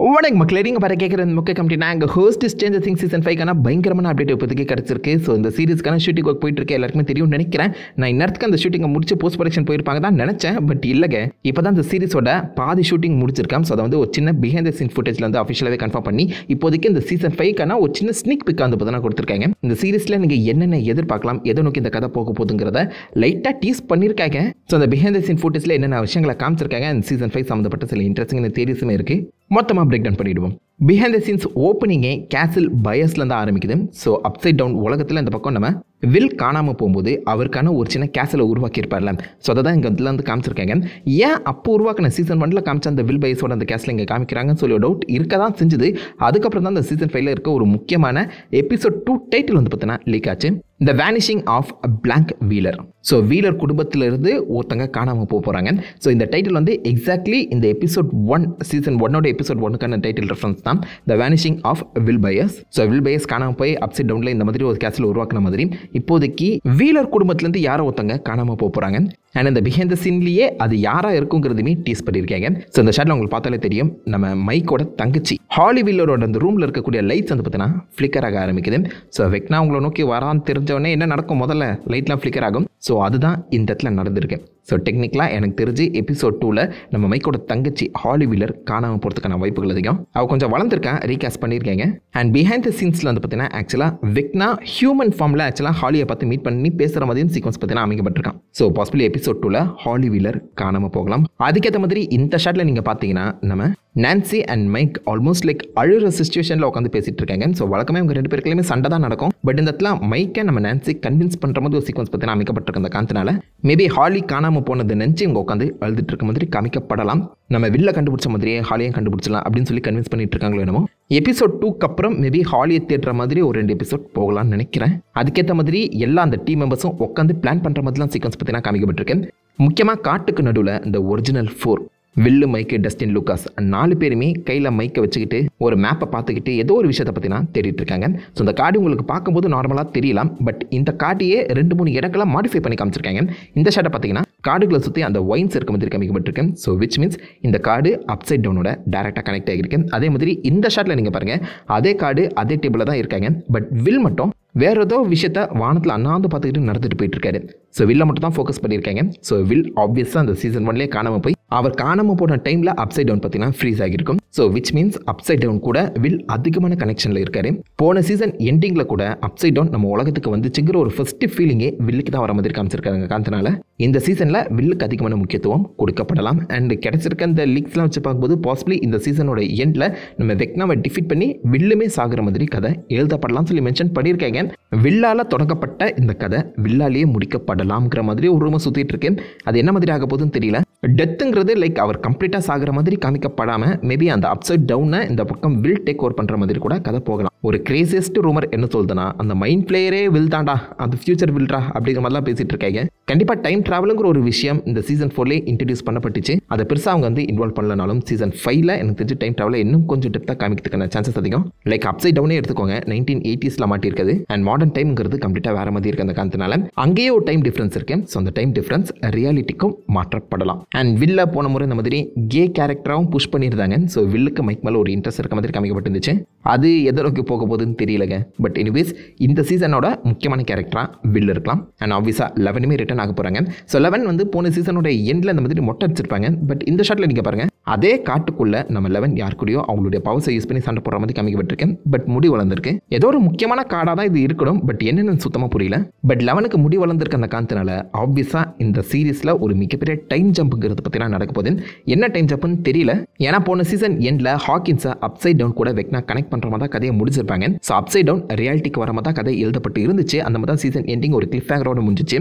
வணக்கம் மக்களே, நீங்கள் பாரு கேட்குற முக்கிய கம்பெனி நாங்கள் ஹோஸ்ட் ஸ்ட்ரேஞ்சர் திங்ஸ் சீசன் 5 பயங்கரமான அப்டேட் இப்போதைக்கு கிடச்சிருக்கு. ஸோ இந்த சீரிஸ்க்கான ஷூட்டிங் ஒர்க் போயிட்டு இருக்கு, எல்லாருக்குமே தெரியும்னு நினைக்கிறேன். நான் இந்நேரத்துக்கு அந்த ஷூட்டிங்கை முடிச்சு போஸ்ட் ப்ரொடக்ஷன் போயிருப்பாங்க தான் நினச்சேன். பட் இல்லைங்க, இப்போ தான் இந்த சீரிஸோட பாதி ஷூட்டிங் முடிச்சிருக்கேன். ஸோ அதை வந்து ஒரு சின்ன பிஹைண்ட் த சீன் ஃபுட்டேஜில் வந்து அஃபிஷியலாகவே கன்ஃபார்ம் பண்ணி இப்போதைக்கு இந்த சீசன் 5க்கான ஒரு சின்ன ஸ்னிக் பிக் வந்து பார்த்தா கொடுத்துருக்காங்க. இந்த சீரிஸில் நீங்கள் என்னென்ன எதிர்பார்க்கலாம், எதை நோக்கி இந்த கதை போக போகுதுங்கிறத லைட்டாக டீஸ் பண்ணியிருக்காங்க. ஸோ அந்த பிஹைண்ட் த சீன் ஃபுட்டேஜில் என்னென்ன விஷயங்களை காமிச்சிருக்காங்க, இந்த சீசன் 5 சம்மந்தப்பட்ட சில இன்ட்ரெஸ்டிங் தேரிஸுமே இருக்குது. மொத்தமாக பிரேக் டவுன் பண்ணிவிடுவோம். பிஹைண்ட் த சீன்ஸ் ஓப்பனிங்கே கேசில் பயஸ்லேருந்து ஆரம்பிக்குது. ஸோ அப்சைட் டவுன் உலகத்தில் இந்த பக்கம் நம்ம வில் காணாமல் போகும்போது அவருக்கான ஒரு சின்ன கேசில் உருவாக்கியிருப்பார்ல. ஸோ அதை தான் இங்கே இதில் வந்து காமிச்சிருக்காங்க. ஏன் அப்போ உருவாக்கின சீசன் 1 காமிச்ச அந்த வில் பயஸோட அந்த கேசில் இங்கே காமிக்கிறாங்கன்னு சொல்லி டவுட் இருக்க தான் செஞ்சுது. அதுக்கப்புறம் தான் இந்த சீசன் 5 இருக்க ஒரு முக்கியமான எபிசோட் 2 டைட்டில் வந்து பார்த்தீங்கன்னா லீக் ஆச்சு. The vanishing of Blank Wheeler. So Wheeler குடும்பத்திலிருந்து ஒருத்தங்க காணாமல் போகிறாங்க. ஸோ இந்த டைட்டில் வந்து எக்ஸாக்ட்லி இந்த எபிசோட் 1 சீசன் 1ஓட எபிசோட் 1க்கான டைட்டில் ரெஃபரன்ஸ் தான் the vanishing of Will Byers. So Will Byers காணாமல் போய் அப்சைட் டவுனில் இந்த மாதிரி ஒரு கேசில் உருவாக்கின மாதிரி இப்போதைக்கு வீலர் குடும்பத்திலேருந்து யாரோ ஒருத்தங்க காணாமல் போகிறாங்க. அண்ட் இந்த பிஹைண்ட் த சீன்லேயே அது யாராக இருக்குங்கிறதுமே டீஸ் பண்ணியிருக்காங்க. ஸோ இந்த ஷாட்டில் உங்களுக்கு பார்த்தாலே தெரியும், நம்ம மைக்கோட தங்கச்சி ஹாலி வீலரோட அந்த ரூமில் இருக்கக்கூடிய லைட்ஸ் வந்து பார்த்தீங்கன்னா ஃப்ளிக்கர் ஆக ஆரம்பிக்குது. ஸோ வெக்னா உங்களை நோக்கி வரான்னு தெரிஞ்சவொடனே என்ன நடக்கும், முதல்ல லைட்லாம் ஃப்ளிக்கர் ஆகும். ஸோ அதுதான் இந்த இடத்துல நடந்திருக்கு. ஸோ டெக்னிக்கலாக எனக்கு தெரிஞ்சு எபிசோட் 2ல் நம்ம மைக்கோட தங்கச்சி ஹாலி வீலர் காணாமல் போகிறதுக்கான வாய்ப்புகள் அதிகம். அவள் கொஞ்சம் வளர்ந்துருக்கான், ரீகாஸ்ட் பண்ணியிருக்காங்க. அண்ட் பிஹைண்ட் த சீன்ஸில் வந்து பார்த்தீங்கன்னா ஆக்சுவலாக வெக்னா ஹியூமன் ஃபார்மில் ஆக்சுவலாக ஹாலியை பார்த்து மீட் பண்ணி பேசுகிற மாதிரியும் சீக்வன்ஸ் பார்த்தீங்கன்னா அமைக்கப்பட்டிருக்கான். ஸோ பாசிபிளி எபிசோட் 2ல் ஹாலி வீலர் காணாமல் போகலாம். அதுக்கேற்ற மாதிரி இந்த ஷாட்டில் நீங்கள் பார்த்தீங்கன்னா நம்ம Nancy and Mike almost like அழுகிற சிச்சுவேஷனில் உட்காந்து பேசிட்டு இருக்காங்க. ஸோ வழக்கமே அவங்க ரெண்டு பேருக்குமே சண்டை தான் நடக்கும். பட் இந்த இடத்துல மைக்கை நம்ம நான்சி கன்வின்ஸ் பண்ணுற மாதிரி ஒரு சீக்வன்ஸ் பார்த்தீங்கன்னா அமைக்கப்பட்டிருக்க அந்த காரணத்தினால மேபி ஹாலி காணாமல் போனது நினச்சி இவங்க உட்காந்து அழுதுட்டு இருக்க மாதிரி காமிக்கப்படலாம். நம்ம வில்ல கண்டுபிடிச்ச மாதிரியே ஹாலியை கண்டுபிடிச்சலாம் அப்படின்னு சொல்லி கன்வின்ஸ் பண்ணிட்டு இருக்காங்களோ என்னமோ. எபிசோட் 2க்கு அப்புறம் மேபி ஹாலியை தேடுற மாதிரி ஒரு 2 எபிசோட் போகலாம்னு நினைக்கிறேன். அதுக்கேற்ற மாதிரி எல்லா அந்த டீம் மெம்பர்ஸும் உட்காந்து பிளான் பண்ணுற மாதிரிலாம் சீக்வன்ஸ் பார்த்தீங்கன்னா காமிக்கப்பட்டிருக்கேன். முக்கியமாக காட்டுக்கு நடுவில் இந்த ஒரிஜினல் 4 வில்லு, மைக்கு, டஸ்டின், லூகாஸ் 4 பேருமே கையில் மைக்கை வச்சுக்கிட்டு ஒரு மேப்பை பார்த்துக்கிட்டு ஏதோ ஒரு விஷயத்தை பற்றினா தேடிட்டு இருக்காங்க. ஸோ இந்த கார்டு உங்களுக்கு பார்க்கும்போது நார்மலாக தெரியலாம். பட் இந்த கார்டையே 2-3 இடங்களாக மாடிஃபை பண்ணி காமிச்சிருக்காங்க. இந்த ஷாட்டை பார்த்தீங்கன்னா கார்டுகளை சுற்றி அந்த ஒயின்ஸ் இருக்க மாதிரி காமிக்கப்பட்டிருக்கேன். ஸோ விச் மீன்ஸ் இந்த கார்டு அப்சைட் டவுனோட டேரெக்டாக கனெக்ட் ஆகியிருக்கேன். அதே மாதிரி இந்த ஷாட்டில் நீங்கள் பாருங்கள், அதே கார்டு அதே டேபிளில் தான் இருக்காங்க. பட் வில் மட்டும் வேற ஏதோ விஷயத்த வானத்தில் அண்ணாந்து பார்த்துக்கிட்டு நடந்துட்டு போயிட்டு இருக்காரு. ஸோ வில்லை மட்டும் தான் ஃபோக்கஸ் பண்ணியிருக்காங்க. ஸோ வில் ஆப்வியஸாக அந்த சீசன் 1லேயே காணாமல் போய் அவர் காணாமல் போன டைமில் அப்சைட் டவுன் பார்த்தீங்கன்னா ஃப்ரீஸ் ஆகிருக்கும். So which means upside down கூட வில் அதிகமான கனெக்ஷனில் இருக்காரு. போன சீசன் எண்டிங்கில் கூட அப்சைட் டவுன் நம்ம உலகத்துக்கு வந்துச்சுங்கிற ஒரு ஃபர்ஸ்ட் ஃபீலிங்கே வில்லுக்கு தான் வர மாதிரி காமிச்சிருக்காங்க. காரணத்தினால இந்த சீசனில் வில்லுக்கு அதிகமான முக்கியத்துவம் கொடுக்கப்படலாம். அண்ட் கிடைச்சிருக்க அந்த லீக்ஸ்லாம் வச்சு பார்க்கும்போது பாசிபிளி இந்த சீசனோட எண்டில் நம்ம வெக்னாவை டிஃபீட் பண்ணி வில்லுமே சாகிற மாதிரி கதை எழுதப்படலாம்னு சொல்லி மென்ஷன் பண்ணியிருக்காங்க. வில்லால் தொடங்கப்பட்ட இந்த கதை வில்லாலேயே முடிக்கப்படலாம்ங்கிற மாதிரி ஒரு ரூமை சுற்றிட்டு இருக்கேன். அது என்ன மாதிரி ஆக போகுதுன்னு தெரியல. டெத்துங்கிறது லைக் அவர் கம்ப்ளீட்டாக சாகிற மாதிரி காமிக்கப்படாமல் மேபி அந்த அப்சைட் டவுனை இந்த பக்கம் வில் டேக் ஓவர் பண்ணுற மாதிரி கூட கதை போகலாம். ஒரு கிரேசியஸ்ட் ரூமர் என்ன சொல்லுதுன்னா, அந்த மைண்ட் பிளேயரே வில் தாண்டா, அது ஃபியூச்சர் வில்ரா அப்படிங்கிற மாதிரிலாம் பேசிட்டு இருக்காங்க. கண்டிப்பாக டைம் ட்ராவலுங்கிற ஒரு விஷயம் இந்த சீசன் 4லேயே இன்ட்ரடியூஸ் பண்ணப்பட்டுச்சு. அதை பெருசாக அவங்க வந்து இன்வால்வ் பண்ணலனாலும் சீசன் 5ல் எனக்கு தெரிஞ்சு டைம் ட்ராவலை இன்னும் கொஞ்சம் டெப்த்தாக காமிக்கிறதுக்கான சான்சஸ் அதிகம். லைக் அப்சைட் டவுனே எடுத்துக்கோங்க, 1980s மாட்டிருக்குது. அண்ட் மாடர்ன் டைம்ங்கிறது கம்ப்ளீட்டாக வேற மாதிரி இருக்கு. அந்த காரணத்தினால அங்கேயே ஒரு டைம் டிஃப்ரென்ஸ் இருக்கு. ஸோ அந்த டைம் டிஃப்ரென்ஸ் ரியாலிட்டிக்கும் மாற்றப்படலாம். அண்ட் வில்ல போன முறை இந்த மாதிரி கே கேரக்டராகவும் புஷ் பண்ணியிருந்தாங்க. ஸோ வில்லுக்கு மைக் மேலே ஒரு இன்ட்ரெஸ்ட் இருக்க மாதிரி காமிக்கப்பட்டிருந்துச்சு. அது எதை நோக்கி போக போகுதுன்னு தெரியலங்க. பட் எனிவேஸ் இந்த சீசனோட முக்கியமான கேரக்டராக வில் இருக்கலாம். அண்ட் ஆப்வியஸாக 11மே ரிட்டர்ன் ஆக போகிறாங்க. ஸோ 11 வந்து போன சீசனோட எண்டில் இந்த மாதிரி மொட்டை அடிச்சிருப்பாங்க. பட் இந்த ஷாட்டில் நீங்கள் பாருங்கள், அதே காட்டுக்குள்ளே நம்ம 11 யார் கூடயோ அவங்களுடைய பவர்ஸை யூஸ் பண்ணி சண்டை போடுற மாதிரி காமிக்கப்பட்டிருக்கேன். பட் முடி வளர்ந்துருக்கு. ஏதோ ஒரு முக்கியமான கார்டாக தான் இது இருக்கணும். பட் என்னென்னு சுத்தமாக புரியல. பட் 11க்கு முடி வளர்ந்துருக்க அந்த காரணத்தினால ஆப்வியஸாக இந்த சீரீஸில் ஒரு மிகப்பெரிய டைம் ஜம்புங்கிறது பற்றினா நடக்க போகுது. என்ன டைம் ஜம்ப்னு தெரியல. ஏன்னா போன சீசன் எண்டில் ஹாக்கின்ஸை அப்சைட் டவுன் கூட வெக்னா கனெக்ட் பண்ணுற மாதிரி தான் கதையை முடிச்சிருப்பாங்க. ஸோ அப்சைட் டவுன் ரியாலிட்டிக்கு வர மாதிரி தான் கதை எழுதப்பட்டு இருந்துச்சு. அந்த மாதிரி தான் சீசன் எண்டிங் ஒரு கிளிஃப் ஹேங்கரோட முடிஞ்சிச்சு.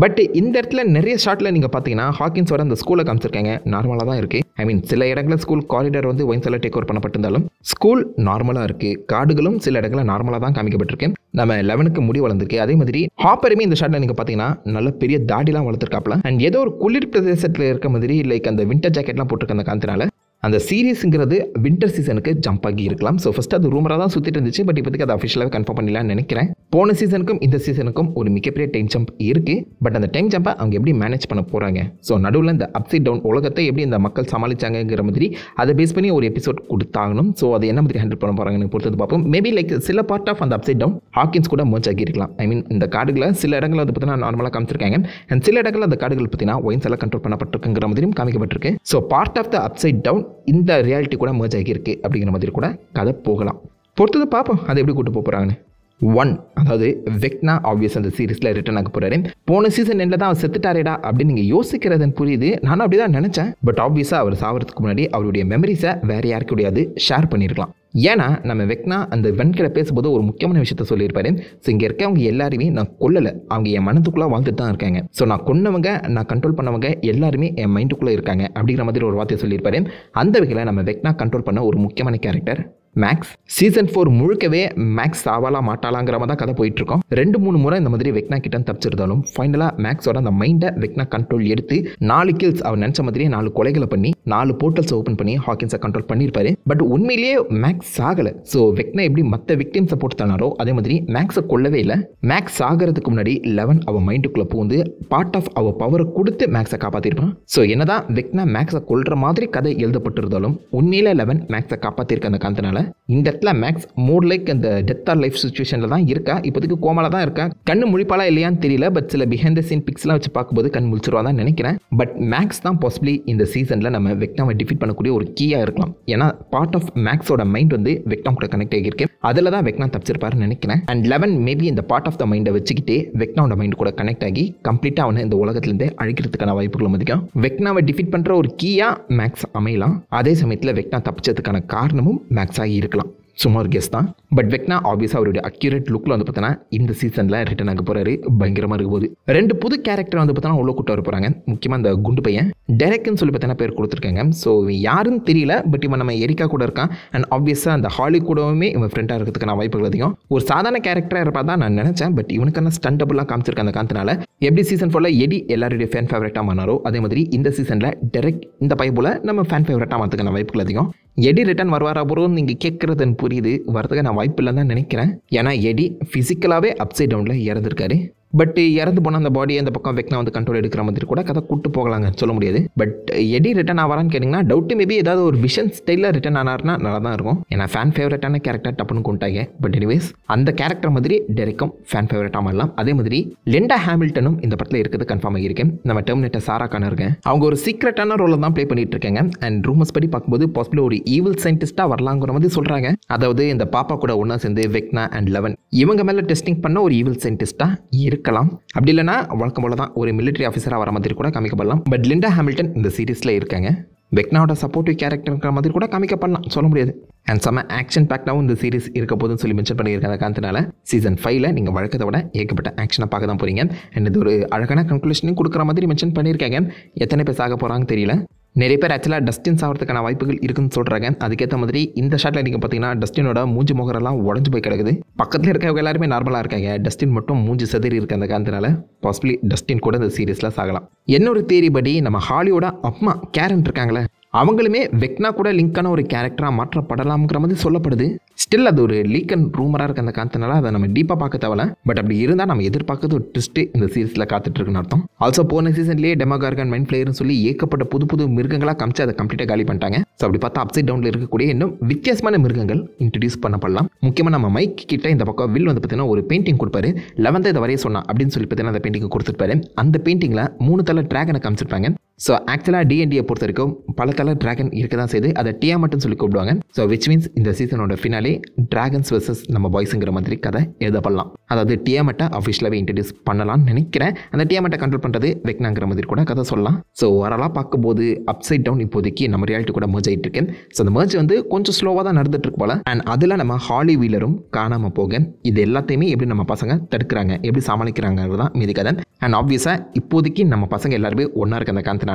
பட் இந்த இடத்துல நிறைய ஷாட்டில் நீங்கள் பார்த்தீங்கன்னா ஹாக்கின்ஸோட அந்த ஸ்கூலை காமிச்சிருக்காங்க. நார்மலாக தான் இருக்குது. ஐ மீன் சில இடங்களில் ஸ்கூல் காரிடார் வந்து ஒயின்ஸ் எல்லாம் டேக் ஓவர் பண்ணப்பட்டிருந்தாலும் ஸ்கூல் நார்மலாக இருக்குது. கார்டுகளும் சில இடங்களில் நார்மலாக தான் காமிக்கப்பட்டிருக்கு. நம்ம 11க்கு முடி வளர்ந்துருக்கு. அதே மாதிரி ஹாப்பருமே இந்த ஷாட்டில் நீங்கள் பார்த்தீங்கன்னா நல்ல பெரிய தாடிலாம் வளர்த்துருக்காப்ல. அண்ட் ஏதோ ஒரு குளிர் பிரதேசத்தில் இருக்க மாதிரி லைக் அந்த வின்டர் ஜாக்கெட்லாம் போட்டிருக்க அந்த காரணத்தினால அந்த சீரீஸுங்கிறது வின்டர் சீசனுக்கு ஜம்ப் ஆகி இருக்கலாம். ஸோ ஃபஸ்ட்டு அது ரூமராக தான் சுற்றிட்டு இருந்துச்சு. பட் இப்போதைக்கு அதை அஃபிஷியலாக கன்ஃபார்ம் பண்ணலாம்னு நினைக்கிறேன். போன சீசனுக்கும் இந்த சீசனுக்கும் ஒரு மிகப்பெரிய டைம் ஜம்ப் இருக்குது. பட் அந்த டைம் ஜம்பை அவங்க எப்படி மேனேஜ் பண்ண போகிறாங்க, ஸோ நடுவில் இந்த அப்சைட் டவுன் உலகத்தை எப்படி இந்த மக்கள் சமாளிச்சாங்கிற மாதிரி அதை பேஸ் பண்ணி ஒரு எபிசோட் கொடுத்தாகணும். ஸோ அதை என்ன மாதிரி ஹேண்டில் பண்ண போகிறாங்கன்னு பொறுத்தது பார்ப்போம். மேபி லைக் சில பார்ட் ஆஃப் அந்த அப்சைட் டவுன் ஹாக்கின்ஸ் கூட மர்ஜ் ஆகி இருக்கலாம். ஐ மீன் இந்த காடுகளை சில இடங்கள் அதை பற்றினா நார்மலாக காமிச்சிருக்காங்க. அண்ட் சில இடங்கள் அந்த காடுகள் பற்றினா ஒயின்ஸ் எல்லாம் கண்ட்ரோல் பண்ணப்பட்டிருக்குங்கிற மாதிரியும் காமிக்கப்பட்டிருக்கு. So part of the upside down இந்த ரியாலிட்டி கூட மர்ஜ் ஆகியிருக்கு அப்படிங்கிற மாதிரி கூட கதை போகலாம். பொறுத்தது பார்ப்போம் அதை எப்படி கூட்டு போகிறாங்கன்னு. 1 அதாவது வெக்னா ஆப்வியஸ் அந்த சீரீஸில் ரிட்டர்ன் ஆக போகிறாரு. போன சீசன் எண்டில் தான் அவர் செத்துட்டாரேடா அப்படின்னு நீங்கள் யோசிக்கிறதுன்னு புரியுது. நானும் அப்படி தான் நினச்சேன். பட் ஆப்வியஸாக அவர் சாவறதுக்கு முன்னாடி அவருடைய மெமரிஸை வேறு யாருக்கு கூடியாது ஷேர் பண்ணியிருக்கலாம். ஏன்னா நம்ம வெக்னா அந்த வெண்கிட்ட பேசும்போது ஒரு முக்கியமான விஷயத்த சொல்லியிருப்பாரு. ஸோ இங்கே இருக்கவங்க எல்லாருமே நான் கொல்லலை, அவங்க என் மனதுக்குள்ளே வாழ்ந்துட்டு தான் இருக்காங்க. ஸோ நான் கொன்னவங்க, நான் கண்ட்ரோல் பண்ணவங்க எல்லாருமே என் மைண்டுக்குள்ளே இருக்காங்க அப்படிங்கிற மாதிரி ஒரு வார்த்தையை சொல்லியிருப்பாரு. அந்த வகையில் நம்ம வெக்னா கண்ட்ரோல் பண்ண ஒரு முக்கியமான கேரக்டர் மேக்ஸ். சீசன் 4 முழுக்கவே மேக்ஸ் சாவாலா மாட்டாளாங்கிற மாதிரி தான் கதை போயிட்டுருக்கோம். 2-3 முறை இந்த மாதிரி வெக்னா கிட்ட தப்பிச்சிருந்தாலும் ஃபைனலாக மேக்ஸோட அந்த மைண்டை வெக்னா கண்ட்ரோல் எடுத்து 4 கில்ஸ் அவர் நினச்ச மாதிரியே 4 கொலைகளை பண்ணி 4 போர்ட்டல்ஸ் ஓப்பன் பண்ணி ஹாக்கின்ஸை கண்ட்ரோல் பண்ணியிருப்பாரு. பட் உண்மையிலேயே மேக்ஸ் சாகலை. ஸோ வெக்னா எப்படி மற்ற விக்டிம்ஸை போட்டு தனாரோ அதே மாதிரி மேக்ஸை கொல்லவே இல்லை. மேக்ஸ் சாகிறதுக்கு முன்னாடி 11 அவள் மைண்டுக்குள்ளே பூந்து பார்ட் ஆஃப் அவள் பவரை கொடுத்து மேக்ஸை காப்பாற்றிருப்பான். ஸோ என்னதான் வெக்னா மேக்ஸை கொல்ற மாதிரி கதை எழுதப்பட்டிருந்தாலும் உண்மையில 11 மேக்ஸை காப்பாற்றிருக்க அந்த காரணத்தினால இந்த இடத்துல மேக்ஸ் மோர் லைக் அந்த டெத் ஆர் லைஃப் சிச்சுவேஷனில் தான் இருக்கா. இப்போதைக்கு கோமால தான் இருக்கா. கண்ணு முழிப்பாளா இல்லையான்னு தெரியல. பட் சில பிஹைண்ட் த சீன் பிக்ஸ்லாம் வச்சு பார்க்கும்போது கண் முழிச்சிருவா தான் நினைக்கிறேன். பட் மேக்ஸ் தான் பாசிபிளி இந்த சீசனில் நம்ம வெக்னாவை டிஃபீட் பண்ணக்கூடிய ஒரு கீயாக இருக்கலாம். ஏன்னா பார்ட் ஆஃப் மேக்ஸோட மைண்ட் வந்து வெக்னா கூட கனெக்ட் ஆகியிருக்கு. அதில் தான் வெக்னா தப்பிச்சிருப்பாருன்னு நினைக்கிறேன். அண்ட் 11 மேபி இந்த பார்ட் ஆஃப் த மைண்டை வச்சுக்கிட்டே வெக்னாவோட மைண்ட் கூட கனெக்ட் ஆகி கம்ப்ளீட்டாக அவனை இந்த உலகத்திலேருந்தே அழிக்கிறதுக்கான வாய்ப்புகளும் அதிகம். வெக்னாவை டிஃபீட் பண்ணுற ஒரு கீயாக மேக்ஸ் அமையலாம். அதே சமயத்தில் வெக்னா தப்பிச்சதுக்கான காரணமும் மேக்ஸ் ஆகி இருக்கலாம். சும்மா ஒரு கெஸ் தான். பட் வெக்னா ஆப்வியஸாக அவருடைய அக்யூரேட் லுக்கில் வந்து பார்த்தோன்னா இந்த சீசனில் ரிட்டர்ன் ஆக போகிறாரு. பயங்கரமாக இருக்க போகுது. 2 புது கேரக்டர் வந்து பார்த்தோன்னா உள்ள கூட்ட வர போகிறாங்க. முக்கியமாக அந்த குண்டு பையன் டெரெக்னு சொல்லி பார்த்தோன்னா பேர் கொடுத்துருக்காங்க. ஸோ யாருன்னு தெரியல. பட் இவன் நம்ம எரிக்கா கூட இருக்கான். அண்ட் ஆப்வியஸாக அந்த ஹாலி கூடவுமே இவன் ஃப்ரெண்டாக இருக்கிறதுக்கான வாய்ப்புகள் அதிகம். ஒரு சாதாரண கேரக்டராக இருப்பா தான் நான் நினச்சேன். பட் இவனுக்கான ஸ்டண்டபுளாக காமிச்சிருக்க அந்த காரணத்தினால எப்படி சீசன் 4 எடி எல்லாருடைய ஃபேன் ஃபேவரட்டாக மாறாரோ அதே மாதிரி இந்த சீசனில் டெரெக்ட் இந்த பை போல் நம்ம ஃபேன் ஃபேவரட்டாக மாற்றுக்கான வாய்ப்புகள் அதிகம். எடி ரிட்டர்ன் வருவாரா போகிறோம் நீங்கள் கேட்குறதுன்னு புரியுது. வரதுக்கு நான் வாய்ப்பு இல்லைன்னு தான் நினைக்கிறேன். ஏன்னா எடி ஃபிசிக்கலாகவே அப்சைட் டவுனில் இறந்துருக்காரு. பட் இறந்து போன அந்த பாடியை அந்த பக்கம் வெக்னா வந்து கண்ட்ரோல் எடுக்கிற மாதிரி கூட கதை கூட்டு போகலாங்க, சொல்ல முடியாது. பட் எடி ரிட்டர்ன் ஆவாரான்னு கேட்டிங்கன்னா டவுட்டு. மேபி ஏதாவது ஒரு விஷன் ஸ்டைலில் ரிட்டர்ன் ஆனார்னா நல்லா தான் இருக்கும். ஏன்னா ஃபேன் ஃபேவரட்டான கேரக்டர் டப்புன்னு கொண்டாங்க. பட் எனிவேஸ் அந்த கேரக்டர் மாதிரி டெரெக்கும் ஃபேன் ஃபேவரட்டாக மாறலாம். அதே மாதிரி லிண்டா ஹாமில்டனும் இந்த படத்தில் இருக்கிறது கன்ஃபார்ம் ஆகியிருக்கேன். நம்ம டெர்மினேட்டர் சாரா கான் இருக்கேன். அவங்க ஒரு சீக்ரெட்டான ரோலில் தான் ப்ளே பண்ணிட்டு இருக்காங்க. அண்ட் ரூமர்ஸ் படி பார்க்கும்போது பாசிபிள் ஒரு ஈவில் சயின்டிஸ்டாக வரலாங்கிற மாதிரி சொல்கிறாங்க. அதாவது இந்த பாப்பா கூட ஒன்றா சேர்ந்து வெக்னா அண்ட் 11 இவங்க மேலே டெஸ்டிங் பண்ண ஒரு ஈவில் சயின்டிஸ்டாக இருக்கலாம். அப்படி இல்லைனா வழக்கம் போல தான் ஒரு மிலிட்டரி ஆஃபீஸராக வர மாதிரி கூட காமிக்கப்படலாம். பட் லிண்டா ஹாமில்டன் இந்த சீரீஸில் இருக்காங்க. வெக்னாவோட சப்போர்ட்டிவ் கேரக்டர் மாதிரி கூட காமிக்கப்படலாம், சொல்ல முடியாது. அண்ட் செம்ம ஆக்ஷன் பேக்டாகவும் இந்த சீரிஸ் இருக்க போதுன்னு சொல்லி மென்ஷன் பண்ணியிருக்காங்க. காரணத்தினால சீசன் 5 நீங்கள் வழக்கத்தை விட ஏகப்பட்ட ஆக்ஷனை பார்க்க தான் போகிறீங்க. அண்ட் இது ஒரு அழகான கன்க்ளூஷனையும் கொடுக்குற மாதிரி மென்ஷன் பண்ணியிருக்காங்க. எத்தனை பேர் சாக போகிறாங்கன்னு தெரியல. நிறைய பேர் ஆக்சுவலாக டஸ்டின் சாகிறதுக்கான வாய்ப்புகள் இருக்குன்னு சொல்கிறாங்க. அதுக்கேற்ற மாதிரி இந்த ஷாட்டில் நீங்கள் பார்த்தீங்கன்னா டஸ்டினோட மூஞ்சி முகரெல்லாம் உடஞ்சு போய் கிடக்குது. பக்கத்தில் இருக்கவங்க எல்லாருமே நார்மலாக இருக்காங்க. டஸ்டின் மட்டும் மூஞ்சி செதறி இருக்க அந்த காரணத்தினால பாசிபிளி டஸ்டின் கூட இந்த சீரீஸில் சாகலாம். என்னொரு தேரி படி நம்ம ஹாலியோட அம்மா கேரன் இருக்காங்களே அவங்களுமே வெக்னா கூட லிங்கான ஒரு கேரக்டராக மாற்றப்படலாம்ங்கிற மாதிரி சொல்லப்படுது. ஸ்டில் அது ஒரு லீக் அண்ட் ரூமராக இருக்க அந்த காரணத்தினால அதை நம்ம டீப்பாக பார்க்க தேவையில்ல. பட் அப்படி இருந்தால் நம்ம எதிர்பார்க்கறது ஒரு ட்விஸ்ட்டு இந்த சீரீஸில் காத்துட்ருக்குன்னு அர்த்தம். ஆல்சோ போன சீசன்லேயே டெமோகார்கன் மைண்ட் ஃப்ளேயர்னு சொல்லி ஏகப்பட்ட புது புது மிருகங்களாக காமிச்சு அதை கம்ப்ளீட்டாக காலி பண்ணிட்டாங்க. ஸோ அப்படி பார்த்தா அப்சைட் டவுனில் இருக்கக்கூடிய இன்னும் வித்தியாசமான மிருகங்கள் இன்ட்ரடியூஸ் பண்ணப்படலாம். முக்கியமாக நம்ம மைக் கிட்ட இந்த பக்கம் வில் வந்து பார்த்தீங்கன்னா ஒரு பெயிண்டிங் கொடுப்பாரு. 11 இதை வரைய சொன்னா அப்படின்னு சொல்லி பார்த்தீங்கன்னா அந்த பெயிண்டிங் கொடுத்துருப்பாரு. அந்த பெயிண்டிங்கில் 3 தலை டிராகனை காமிச்சிருப்பாங்க. ஸோ ஆக்சுவலாக D&Dயை பொறுத்த வரைக்கும் பல தலை டிராகன் இருக்க தான் செய்து அதை டியா மட்டும் சொல்லி கூப்பிடுவாங்க. ஸோ விச் மீன்ஸ் இந்த சீசனோட ஃபினாலே டிராகன்ஸ் வெர்சஸ் நம்ம பாய்ஸுங்கிற மாதிரி கதை எழுதப்படலாம். அதாவது டியாமட்டை அஃபிஷியலாகவே இன்ட்ரடியூஸ் பண்ணலாம்னு நினைக்கிறேன். அந்த டியாமட்டை கண்ட்ரோல் பண்ணுறது வெக்னாங்கிற மாதிரி கூட கதை சொல்லலாம். ஸோ ஓவராலாக பார்க்கும்போது அப்சைட் டவுன் இப்போதைக்கு நம்ம ரியாலிட்டி கூட மர்ஜ் ஆகிட்டு இருக்கேன். ஸோ அந்த மர்ஜ் வந்து கொஞ்சம் ஸ்லோவாக தான் நடந்துட்டு இருக்கு போல. அண்ட் அதில் நம்ம ஹாலி வீலரும் காணாமல் போக இது எல்லாத்தையுமே எப்படி நம்ம பசங்க தடுக்கிறாங்க, எப்படி சமாளிக்கிறாங்கிறது தான் மீதி கதை. அண்ட் ஆப்வியஸாக இப்போதைக்கு நம்ம பசங்க எல்லாருமே ஒன்றா இருக்க அந்த காரணத்தினால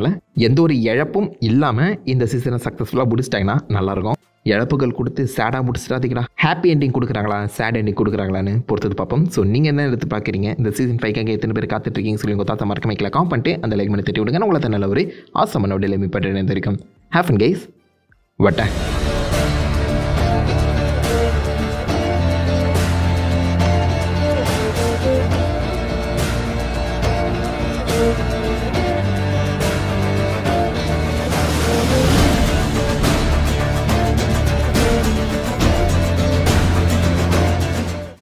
எந்த ஒரு இழப்பும் இல்லாமல் இந்த சீசனை சக்ஸஸ்ஃபுல்லாக முடிச்சிட்டாங்கன்னா நல்லாயிருக்கும். இழப்புகள் கொடுத்து சேடாக முடிச்சிடாதீங்களா, ஹாப்பி எண்டிங் கொடுக்குறாங்களா சேட் எண்டிங் கொடுக்குறாங்களான்னு பொறுத்தது பார்ப்போம். ஸோ நீங்கள் என்ன எடுத்து பார்க்குறீங்க, இந்த சீசன் 5 எத்தனை பேர் காத்துட்ருக்கீங்க சொல்லி உங்கள் தாத்தா மறக்க வைக்கல காம் பண்ணிட்டு அந்த லைக் பண்ணி தட்டி விடுங்க. உங்களை நல்ல ஒரு ஆசமான விடையில மீ பட்டு வரைக்கும் ஹேஃபன் கைஸ். வட்டேன்.